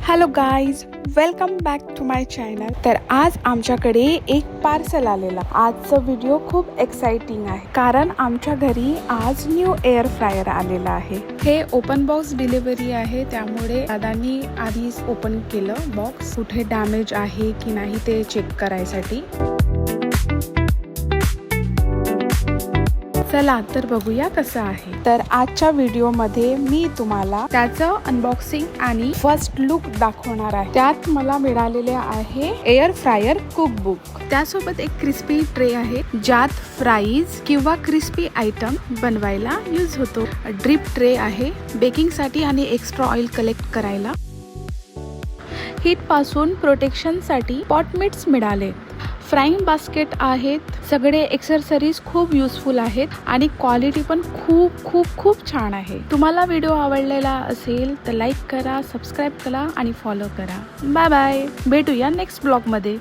Hello guys, welcome back to my channel. तर आज आमच्याकडे एक पार्सल आलेला. आजचा व्हिडिओ खूप एक्साइटिंग आहे कारण आमच्या घरी आज न्यू एअर फ्रायर आलेला आहे. हे ओपन बॉक्स डिलिव्हरी आहे, त्यामुळे दादांनी आधीच ओपन केलं बॉक्स. कुठे डॅमेज आहे की नाही ते चेक करायसाठी. चला तर बघूया कसं आहे. तर आजच्या व्हिडिओमध्ये मी तुम्हाला त्याचं अनबॉक्सिंग आणि फर्स्ट लुक दाखवणार आहे. त्यात मला मिळालेले आहे एअर फ्रायर कुकबुक. त्यासोबत एक क्रिस्पी ट्रे आहे ज्यात फ्राईज किंवा क्रिस्पी आयटम बनवायला यूज होतो. ड्रिप ट्रे आहे बेकिंग साठी आणि एक्स्ट्रा ऑइल कलेक्ट करायला. हीट पासून प्रोटेक्शन साठी पॉट मिट्स मिळाले. फ्राईंग बास्केट आहेत. सगळे एक्सेसरीज खूप युजफुल आहेत आणि क्वालिटी पण खूप खूप खूप छान आहे. तुम्हाला व्हिडिओ आवडलेला असेल तर लाईक करा, सबस्क्राईब करा आणि फॉलो करा. Bye bye. भेटूया नेक्स्ट ब्लॉग मध्ये.